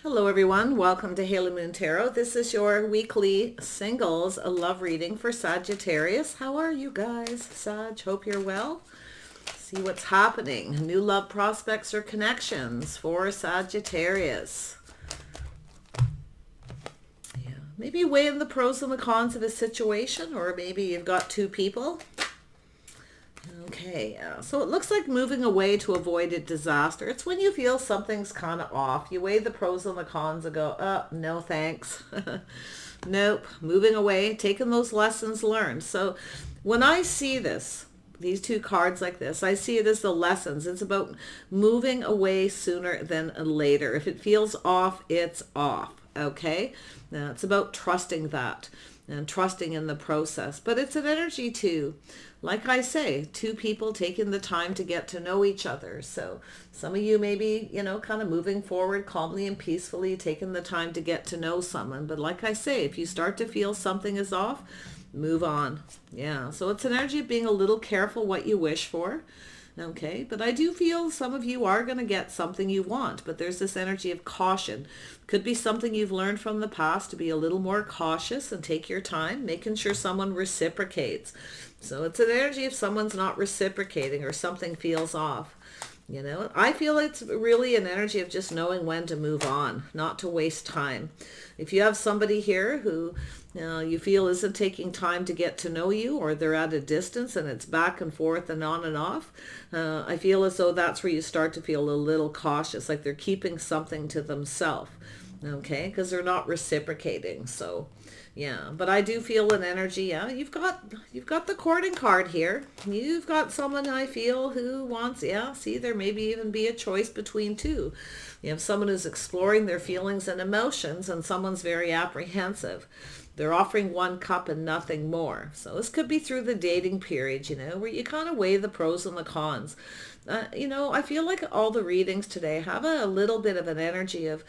Hello everyone, welcome to Haley Moon Tarot. This is your weekly singles love reading for Sagittarius. How are you guys, Sag? Hope you're well. See what's happening. New love prospects or connections for Sagittarius. Yeah, maybe weighing the pros and the cons of a situation, or maybe you've got two people. Okay, so it looks like moving away to avoid a disaster. It's when you feel something's kind of off. You weigh the pros and the cons and go, oh, no thanks. Nope, moving away, taking those lessons learned. So when I see this, these two cards like this, I see it as the lessons. It's about moving away sooner than later. If it feels off, it's off, okay? Now, it's about trusting that and trusting in the process. But it's an energy too. Like I say, two people taking the time to get to know each other. So some of you may be, kind of moving forward calmly and peacefully, taking the time to get to know someone. But like I say, if you start to feel something is off, move on. Yeah, so it's an energy of being a little careful what you wish for. Okay, but I do feel some of you are going to get something you want, but there's this energy of caution. Could be something you've learned from the past to be a little more cautious and take your time, making sure someone reciprocates. So it's an energy if someone's not reciprocating or something feels off. I feel it's really an energy of just knowing when to move on, not to waste time. If you have somebody here who you feel isn't taking time to get to know you, or they're at a distance and it's back and forth and on and off, I feel as though that's where you start to feel a little cautious, like they're keeping something to themselves, okay, because they're not reciprocating. So yeah, but I do feel an energy. Yeah, you've got the courting card here. You've got someone I feel who wants, see, there maybe even be a choice between two. You have someone who's exploring their feelings and emotions, and someone's very apprehensive. They're offering one cup and nothing more. So this could be through the dating period, where you kind of weigh the pros and the cons. I feel like all the readings today have a little bit of an energy of,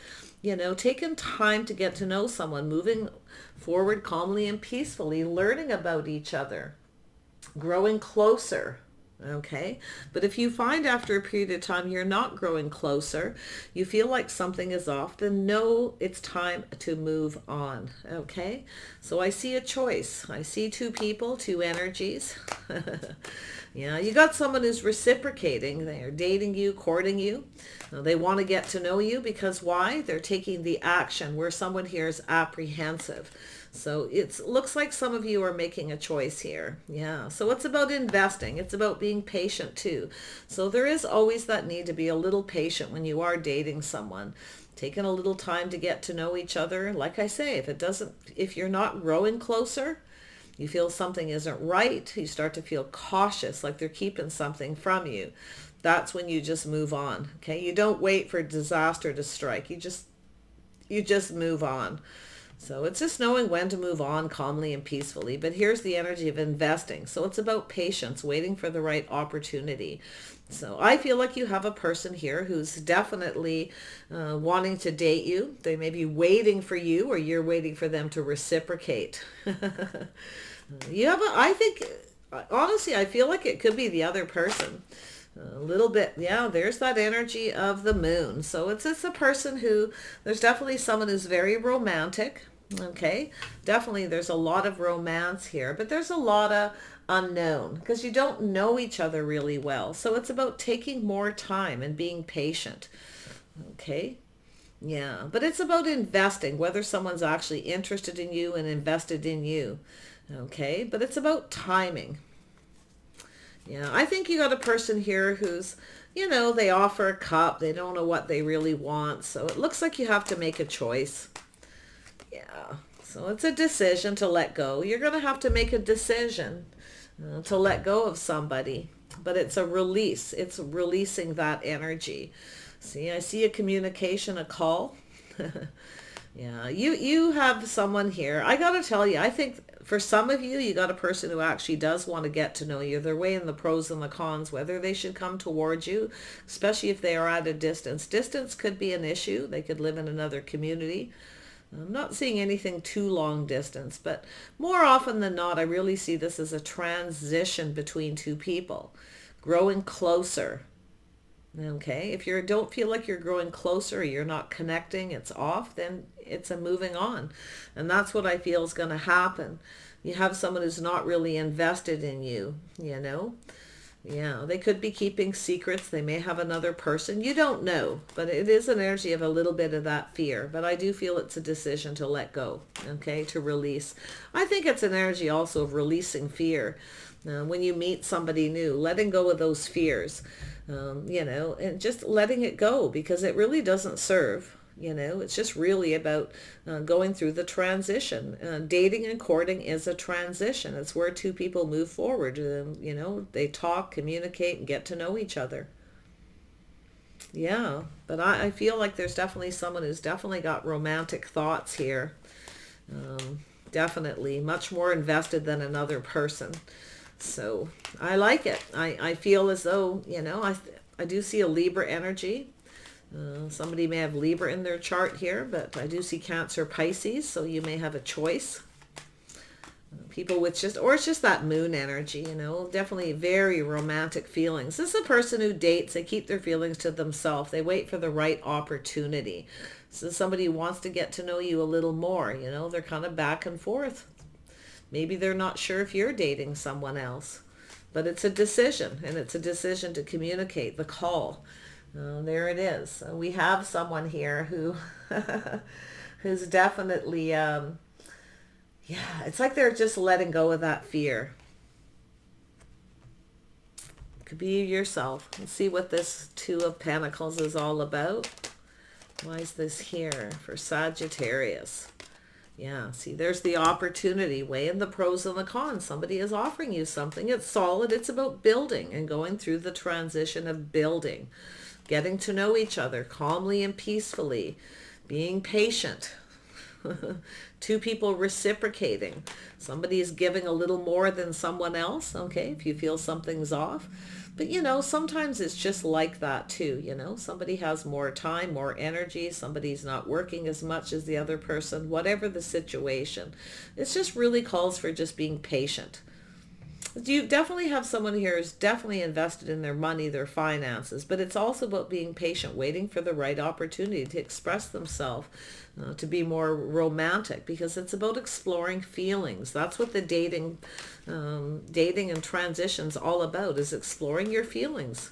taking time to get to know someone, moving forward calmly and peacefully, learning about each other, growing closer. Okay, but if you find after a period of time you're not growing closer, you feel like something is off, then know it's time to move on. Okay, so I see a choice. I see two people, two energies. Yeah, you got someone who's reciprocating. They're dating you, courting you. They want to get to know you because why? They're taking the action, where someone here is apprehensive. So it looks like some of you are making a choice here. Yeah, so it's about investing. It's about being patient too. So there is always that need to be a little patient when you are dating someone. Taking a little time to get to know each other. Like I say, if you're not growing closer, you feel something isn't right, you start to feel cautious, like they're keeping something from you. That's when you just move on. Okay, you don't wait for disaster to strike. You just move on. So it's just knowing when to move on calmly and peacefully. But here's the energy of investing. So it's about patience, waiting for the right opportunity. So I feel like you have a person here who's definitely wanting to date you. They may be waiting for you, or you're waiting for them to reciprocate. Honestly, I feel like it could be the other person. A little bit, yeah, there's that energy of the moon. So it's a person who, there's definitely someone who's very romantic. Okay, definitely there's a lot of romance here, but there's a lot of unknown because you don't know each other really well. So it's about taking more time and being patient. Okay, yeah, but it's about investing, whether someone's actually interested in you and invested in you. Okay, but it's about timing. Yeah, I think you got a person here who's, they offer a cup. They don't know what they really want. So it looks like you have to make a choice. Yeah, so it's a decision to let go. You're going to have to make a decision to let go of somebody. But it's a release. It's releasing that energy. See, I see a communication, a call. Yeah, you have someone here. I got to tell you, I think for some of you, you got a person who actually does want to get to know you. They're weighing the pros and the cons, whether they should come towards you, especially if they are at a distance. Distance could be an issue. They could live in another community. I'm not seeing anything too long distance, but more often than not, I really see this as a transition between two people, growing closer. Okay, if you don't feel like you're growing closer, or you're not connecting, it's off, then it's a moving on. And that's what I feel is going to happen. You have someone who's not really invested in you, you know? Yeah, they could be keeping secrets. They may have another person. You don't know, but it is an energy of a little bit of that fear. But I do feel it's a decision to let go, okay, to release. I think it's an energy also of releasing fear. When you meet somebody new, letting go of those fears, you know, and just letting it go, because it really doesn't serve. You know, it's just really about going through the transition. Dating and courting is a transition. It's where two people move forward. You know, they talk, communicate, and get to know each other. Yeah, but I feel like there's definitely someone who's definitely got romantic thoughts here. Definitely much more invested than another person. So I like it. I feel as though, you know, I do see a Libra energy. Somebody may have Libra in their chart here, but I do see Cancer, Pisces, so you may have a choice. People with just, or it's just that moon energy, you know, definitely very romantic feelings. This is a person who dates. They keep their feelings to themselves. They wait for the right opportunity. So somebody wants to get to know you a little more, you know, they're kind of back and forth. Maybe they're not sure if you're dating someone else, but it's a decision, and it's a decision to communicate, the call. There it is. We have someone here who who's definitely, yeah, it's like they're just letting go of that fear. Could be yourself. Let's see what this Two of Pentacles is all about. Why is this here for Sagittarius? Yeah, see, there's the opportunity, weighing the pros and the cons. Somebody is offering you something. It's solid. It's about building and going through the transition of building, getting to know each other calmly and peacefully, being patient. Two people reciprocating. Somebody is giving a little more than someone else, okay, if you feel something's off. But, you know, sometimes it's just like that too, you know. Somebody has more time, more energy. Somebody's not working as much as the other person, whatever the situation. It just really calls for just being patient. You definitely have someone here who's definitely invested in their money, their finances, but it's also about being patient, waiting for the right opportunity to express themselves, to be more romantic, because it's about exploring feelings. That's what the dating and transition's all about, is exploring your feelings.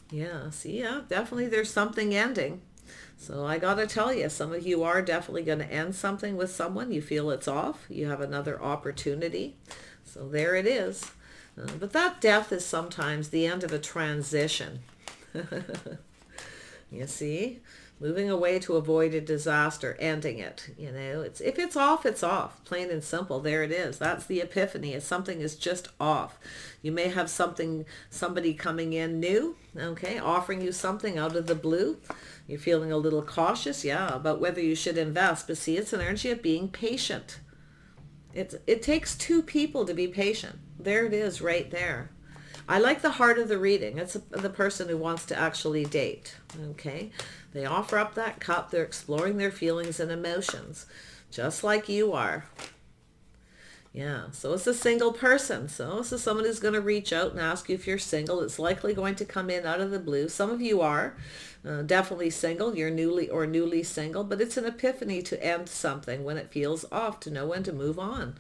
Yeah, see, yeah, definitely there's something ending. So I got to tell you, some of you are definitely going to end something with someone. You feel it's off. You have another opportunity. So there it is. But that death is sometimes the end of a transition. You see? Moving away to avoid a disaster, ending it. You know, it's, if it's off, it's off. Plain and simple. There it is. That's the epiphany. If something is just off. You may have somebody coming in new, okay, offering you something out of the blue. You're feeling a little cautious, yeah, about whether you should invest. But see, it's an energy of being patient. It takes two people to be patient. There it is right there. I like the heart of the reading. It's the person who wants to actually date, okay? They offer up that cup. They're exploring their feelings and emotions, just like you are. Yeah, so it's a single person. So this is someone who's going to reach out and ask you if you're single. It's likely going to come in out of the blue. Some of you are definitely single. You're newly single, but it's an epiphany to end something when it feels off, to know when to move on.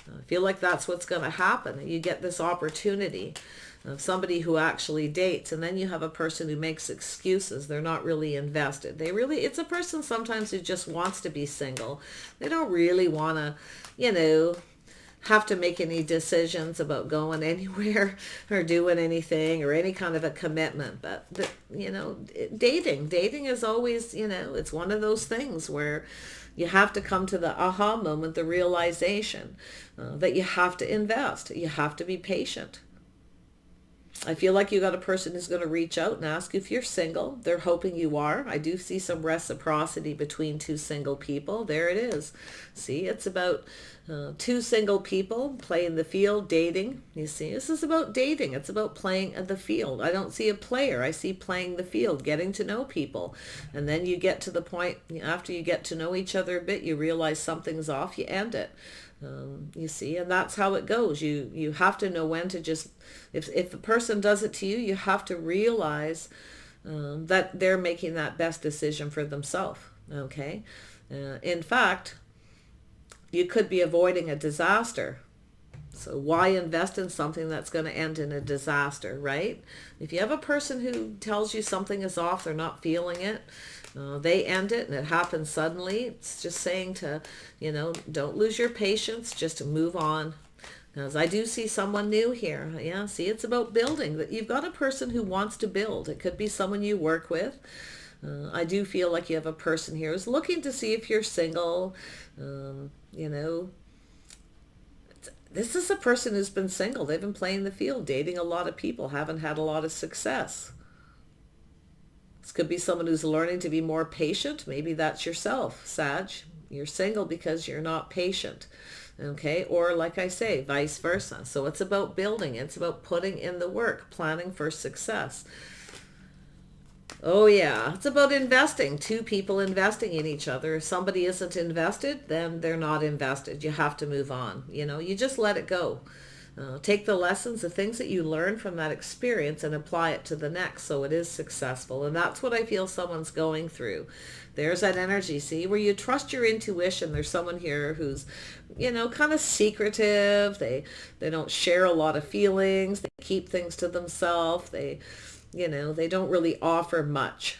I feel like that's what's going to happen. You get this opportunity of somebody who actually dates, and then you have a person who makes excuses. They're not really invested. It's a person sometimes who just wants to be single. They don't really want to, you know, have to make any decisions about going anywhere or doing anything or any kind of a commitment. But you know, dating is always, you know, it's one of those things where you have to come to the aha moment, the realization that you have to invest. You have to be patient. I feel like you got a person who's going to reach out and ask if you're single. They're hoping you are. I do see some reciprocity between two single people. There it is. See, it's about two single people playing the field, dating. You see, this is about dating. It's about playing the field. I don't see a player. I see playing the field, getting to know people. And then you get to the point, after you get to know each other a bit, you realize something's off, you end it. You see, and that's how it goes. You have to know when to just, if the person does it to you, you have to realize that they're making that best decision for themselves. Okay. In fact, you could be avoiding a disaster. So why invest in something that's going to end in a disaster, right? If you have a person who tells you something is off, they're not feeling it, they end it and it happens suddenly, it's just saying to, don't lose your patience, just to move on. As I do see someone new here. Yeah, see, it's about building. That you've got a person who wants to build. It could be someone you work with. I do feel like you have a person here who's looking to see if you're single. This is a person who's been single. They've been playing the field, dating a lot of people, haven't had a lot of success. This could be someone who's learning to be more patient. Maybe that's yourself, Sag. You're single because you're not patient. Okay, or like I say, vice versa. So it's about building. It's about putting in the work, planning for success. Oh yeah, it's about investing. Two people investing in each other. If somebody isn't invested, then they're not invested. You have to move on. You just let it go. Take the lessons, the things that you learn from that experience, and apply it to the next so it is successful. And that's what I feel someone's going through. There's that energy, see, where you trust your intuition. There's someone here who's, kind of secretive. They don't share a lot of feelings. They keep things to themselves. They don't really offer much.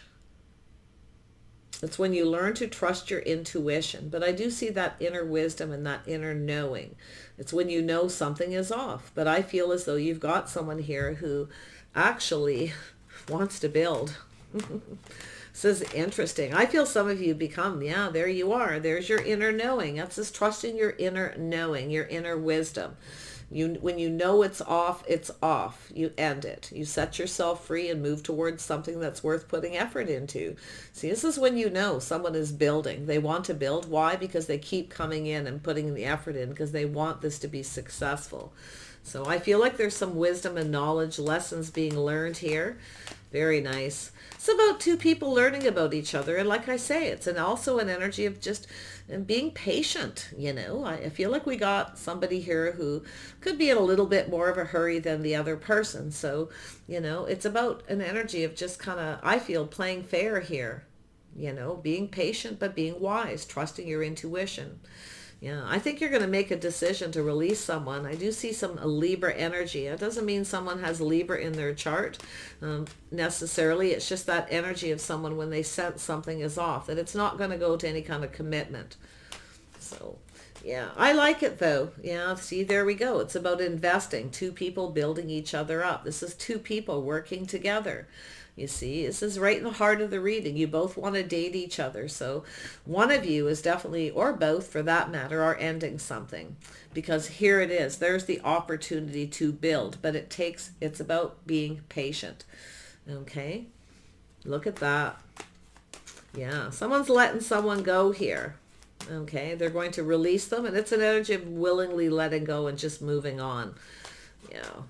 It's when you learn to trust your intuition. But I do see that inner wisdom and that inner knowing. It's when you know something is off. But I feel as though you've got someone here who actually wants to build. This is interesting. I feel some of you become, there you are. There's your inner knowing. That's just trusting your inner knowing, your inner wisdom. When you know it's off, it's off. You end it. You set yourself free and move towards something that's worth putting effort into. See, this is when you know someone is building. They want to build. Why? Because they keep coming in and putting the effort in because they want this to be successful. So I feel like there's some wisdom and knowledge, lessons being learned here. Very nice. It's about two people learning about each other. And like I say, it's also an energy of just being patient. I feel like we got somebody here who could be in a little bit more of a hurry than the other person. So, it's about an energy of just kind of, I feel, playing fair here. Being patient, but being wise, trusting your intuition. Yeah, I think you're going to make a decision to release someone. I do see some Libra energy. It doesn't mean someone has Libra in their chart necessarily. It's just that energy of someone when they sense something is off, that it's not going to go to any kind of commitment. So, yeah, I like it though. Yeah, see, there we go. It's about investing. Two people building each other up. This is two people working together. You see, this is right in the heart of the reading. You both want to date each other. So one of you is definitely, or both for that matter, are ending something. Because here it is. There's the opportunity to build. But it's about being patient. Okay? Look at that. Yeah, someone's letting someone go here. Okay? They're going to release them. And it's an energy of willingly letting go and just moving on. Yeah.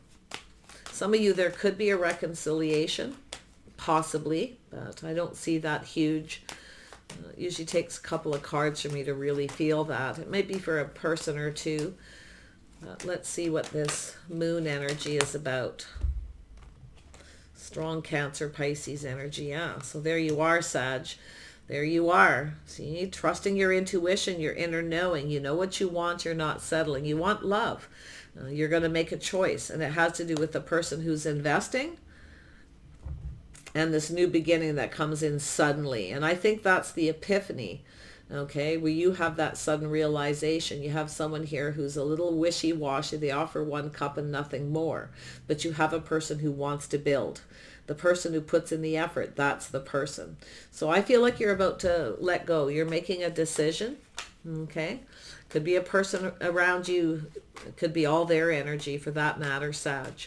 Some of you, there could be a reconciliation. Possibly, but I don't see that huge. It usually takes a couple of cards for me to really feel that. It might be for a person or two. Let's see what this moon energy is about. Strong Cancer, Pisces energy. Yeah, so there you are, Sag. There you are. See, trusting your intuition, your inner knowing. You know what you want. You're not settling. You want love. You're going to make a choice, and it has to do with the person who's investing and this new beginning that comes in suddenly. And I think that's the epiphany, okay, where you have that sudden realization. You have someone here who's a little wishy-washy. They offer one cup and nothing more. But you have a person who wants to build. The person who puts in the effort, that's the person. So I feel like you're about to let go. You're making a decision, okay? Could be a person around you. It could be all their energy for that matter, Sag.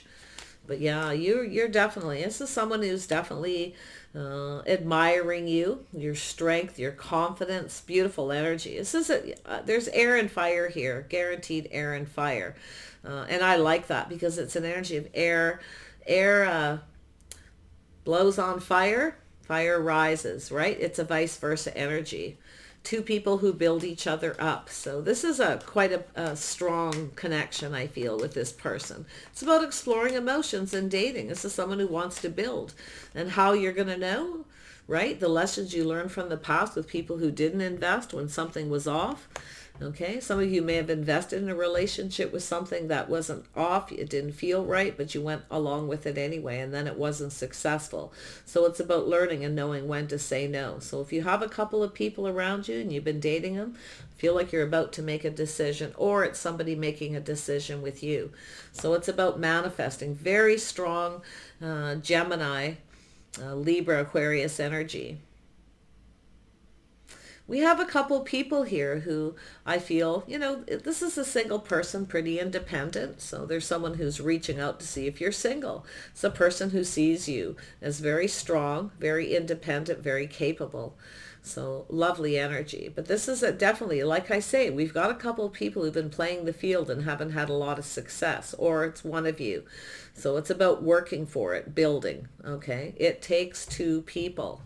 But yeah, you're definitely, this is someone who's definitely admiring you, your strength, your confidence, beautiful energy. This is there's air and fire here, guaranteed air and fire. And I like that because it's an energy of air. Air blows on fire, fire rises, right? It's a vice versa energy. two people who build each other up. So this is quite a strong connection, I feel, with this person. It's about exploring emotions and dating. This is someone who wants to build. And how you're going to know, right? The lessons you learned from the past with people who didn't invest when something was off. Okay, some of you may have invested in a relationship with something that wasn't off. It didn't feel right, but you went along with it anyway, and then it wasn't successful. So it's about learning and knowing when to say no. So if you have a couple of people around you and you've been dating them, feel like you're about to make a decision, or it's somebody making a decision with you. So it's about manifesting. Very strong Gemini, Libra, Aquarius energy. We have a couple people here who I feel, this is a single person, pretty independent. So there's someone who's reaching out to see if you're single. It's a person who sees you as very strong, very independent, very capable. So lovely energy. But this is definitely, like I say, we've got a couple of people who've been playing the field and haven't had a lot of success, or it's one of you. So it's about working for it, building, okay? It takes two people.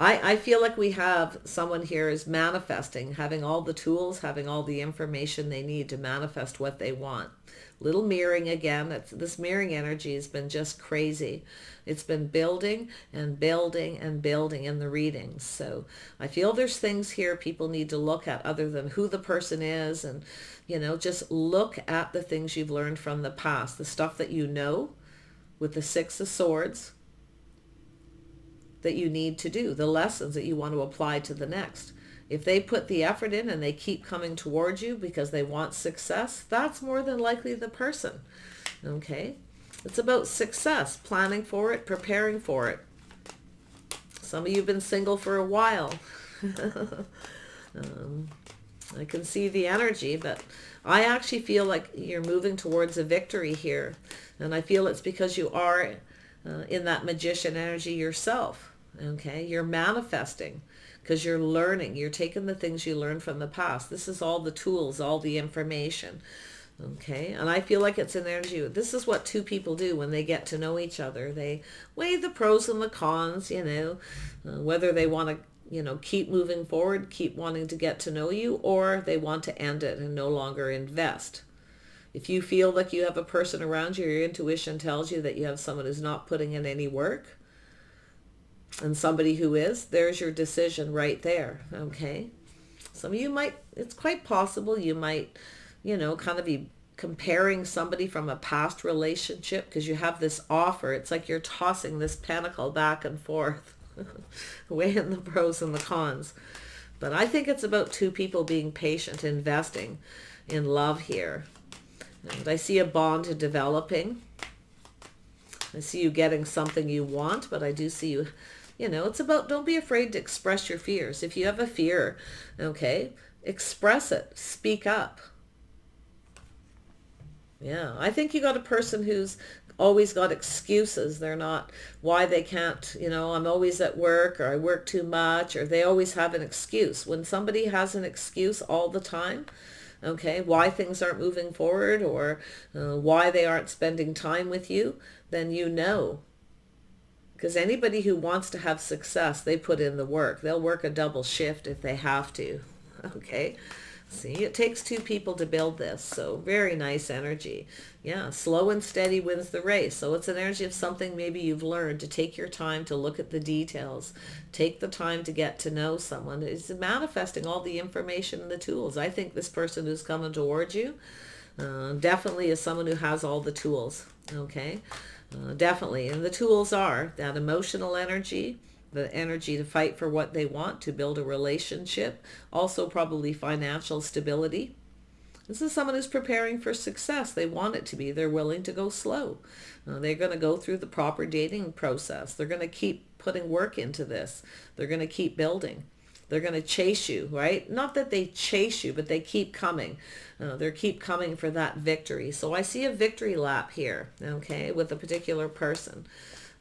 I feel like we have someone here is manifesting, having all the tools, having all the information they need to manifest what they want. Little mirroring again. This mirroring energy has been just crazy. It's been building and building and building in the readings. So I feel there's things here people need to look at other than who the person is, and, just look at the things you've learned from the past, the stuff that you know with the Six of Swords, that you need to do, the lessons that you want to apply to the next. If they put the effort in and they keep coming towards you because they want success, that's more than likely the person. Okay? It's about success, planning for it, preparing for it. Some of you have been single for a while. I can see the energy, but I actually feel like you're moving towards a victory here. And I feel it's because you are in that magician energy yourself. Okay, you're manifesting because you're learning. You're taking the things you learned from the past. This is all the tools, all the information. Okay, and I feel like it's an energy. This is what two people do when they get to know each other. They weigh the pros and the cons, whether they want to keep moving forward, keep wanting to get to know you, or they want to end it and no longer invest. If you feel like you have a person around you, your intuition tells you that you have someone who's not putting in any work and somebody who is, there's your decision right there. Okay. Some of you it's quite possible you might, kind of be comparing somebody from a past relationship because you have this offer. It's like you're tossing this pentacle back and forth, weighing the pros and the cons. But I think it's about two people being patient, investing in love here. And I see a bond developing. I see you getting something you want, but I do see you, it's about, don't be afraid to express your fears. If you have a fear, okay, express it, speak up. Yeah, I think you got a person who's always got excuses. They're not, why they can't, I'm always at work, or I work too much, or they always have an excuse. When somebody has an excuse all the time, okay, why things aren't moving forward, or why they aren't spending time with you, then because anybody who wants to have success, they put in the work. They'll work a double shift if they have to. Okay, see, it takes two people to build this. So very nice energy. Yeah, slow and steady wins the race. So it's an energy of something maybe you've learned, to take your time to look at the details, take the time to get to know someone. It's manifesting all the information and the tools. I think this person who's coming towards you definitely is someone who has all the tools. Okay, definitely. And the tools are that emotional energy, the energy to fight for what they want, to build a relationship, also probably financial stability. This is someone who's preparing for success. They want it to be. They're willing to go slow. They're going to go through the proper dating process. They're going to keep putting work into this. They're going to keep building. They're going to chase you, right? Not that they chase you, but they keep coming. They keep coming for that victory. So I see a victory lap here, okay, with a particular person.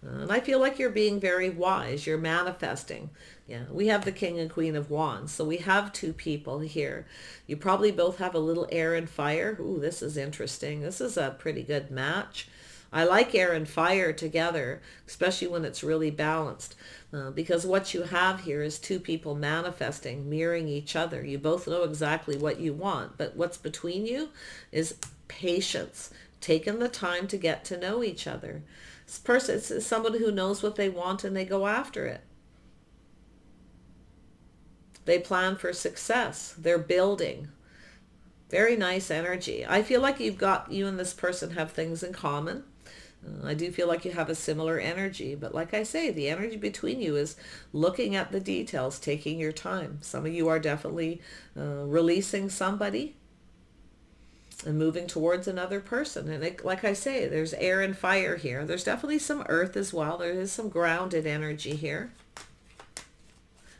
And I feel like you're being very wise. You're manifesting. Yeah, we have the King and Queen of Wands. So we have two people here. You probably both have a little air and fire. Ooh, this is interesting. This is a pretty good match. I like air and fire together, especially when it's really balanced. Because what you have here is two people manifesting, mirroring each other. You both know exactly what you want, but what's between you is patience, taking the time to get to know each other. This person is somebody who knows what they want and they go after it. They plan for success. They're building. Very nice energy. I feel like you and this person have things in common. I do feel like you have a similar energy, but like I say, the energy between you is looking at the details, taking your time. Some of you are definitely releasing somebody and moving towards another person. And like I say, there's air and fire here. There's definitely some earth as well. There is some grounded energy here.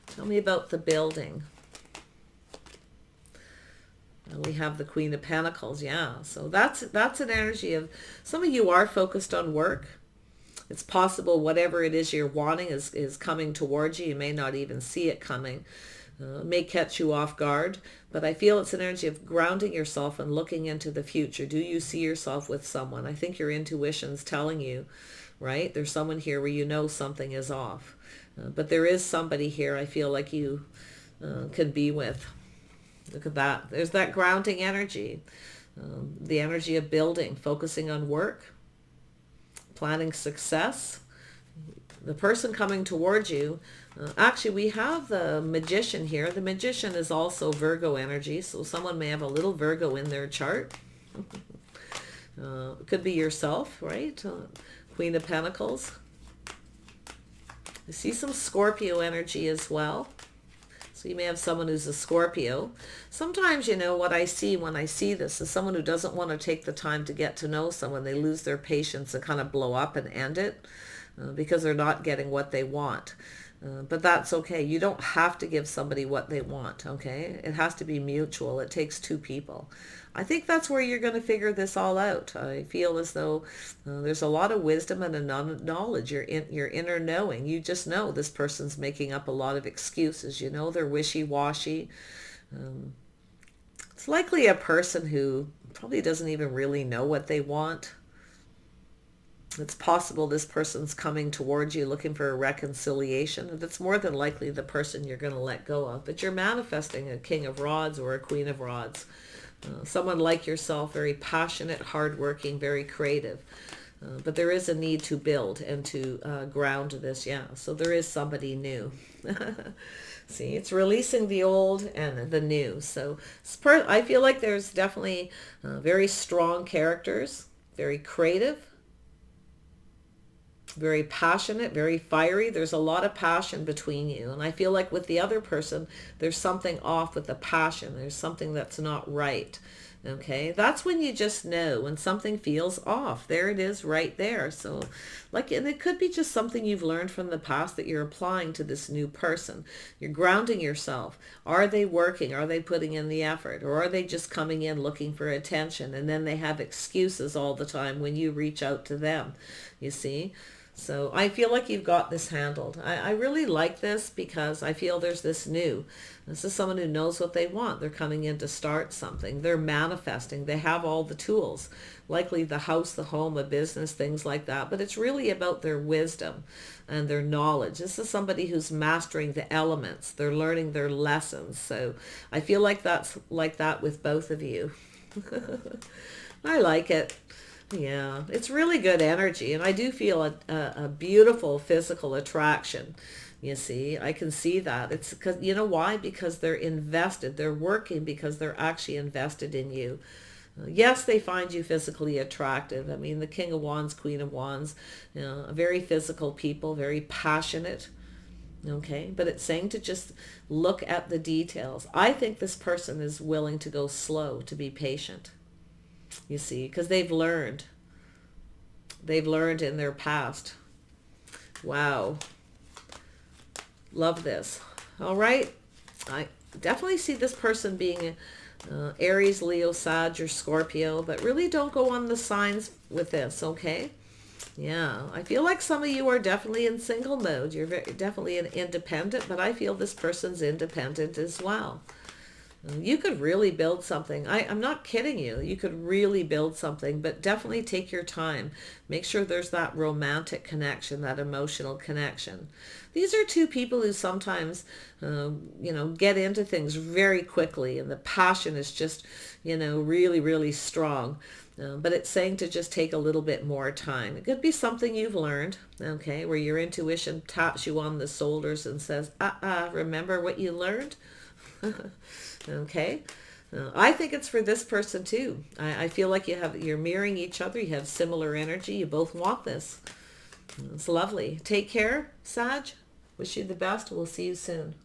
Tell me about the building. And we have the Queen of Pentacles, yeah. So that's an energy of, some of you are focused on work. It's possible whatever it is you're wanting is coming towards you. You may not even see it coming. It may catch you off guard. But I feel it's an energy of grounding yourself and looking into the future. Do you see yourself with someone? I think your intuition's telling you, right? There's someone here where you know something is off. But there is somebody here I feel like you could be with. Look at that. There's that grounding energy. The energy of building, focusing on work, planning success. The person coming towards you. Actually, we have the Magician here. The Magician is also Virgo energy. So someone may have a little Virgo in their chart. It could be yourself, right? Queen of Pentacles. I see some Scorpio energy as well. So you may have someone who's a Scorpio. Sometimes, what I see when I see this is someone who doesn't want to take the time to get to know someone. They lose their patience and kind of blow up and end it because they're not getting what they want. But that's okay. You don't have to give somebody what they want, okay? It has to be mutual. It takes two people. I think that's where you're going to figure this all out. I feel as though there's a lot of wisdom and a knowledge, your inner knowing. You just know this person's making up a lot of excuses. They're wishy-washy. It's likely a person who probably doesn't even really know what they want. It's possible this person's coming towards you looking for a reconciliation. That's more than likely the person you're going to let go of. But you're manifesting a King of Rods or a Queen of Rods. Someone like yourself, very passionate, hardworking, very creative. But there is a need to build and to ground this, yeah. So there is somebody new. See, it's releasing the old and the new. So I feel like there's definitely very strong characters, very creative, very passionate, very fiery. There's a lot of passion between you. And I feel like with the other person, there's something off with the passion. There's something that's not right. Okay, that's when you just know when something feels off. There it is right there. So and it could be just something you've learned from the past that you're applying to this new person. You're grounding yourself. Are they working? Are they putting in the effort? Or are they just coming in looking for attention? And then they have excuses all the time when you reach out to them, you see? So I feel like you've got this handled. I really like this because I feel there's this new. This is someone who knows what they want. They're coming in to start something. They're manifesting. They have all the tools, likely the house, the home, a business, things like that. But it's really about their wisdom and their knowledge. This is somebody who's mastering the elements. They're learning their lessons. So I feel like that's like that with both of you. I like it. Yeah, it's really good energy. And I do feel a beautiful physical attraction. You see, I can see that. It's because, you know why? Because they're invested. They're working because they're actually invested in you. Yes, they find you physically attractive. I mean, the King of Wands, Queen of Wands, very physical people, very passionate. Okay, but it's saying to just look at the details. I think this person is willing to go slow, to be patient. You see, because they've learned. They've learned in their past. Wow. Love this. All right. I definitely see this person being Aries, Leo, Sag, or Scorpio, but really don't go on the signs with this, okay? Yeah, I feel like some of you are definitely in single mode. You're definitely an independent, but I feel this person's independent as well. You could really build something. I'm not kidding you. You could really build something, but definitely take your time. Make sure there's that romantic connection, that emotional connection. These are two people who sometimes, get into things very quickly, and the passion is just, really, really strong. But it's saying to just take a little bit more time. It could be something you've learned, okay, where your intuition taps you on the shoulders and says, remember what you learned? Okay. I think it's for this person too. I feel like you're mirroring each other. You have similar energy. You both want this. It's lovely. Take care, Sag. Wish you the best. We'll see you soon.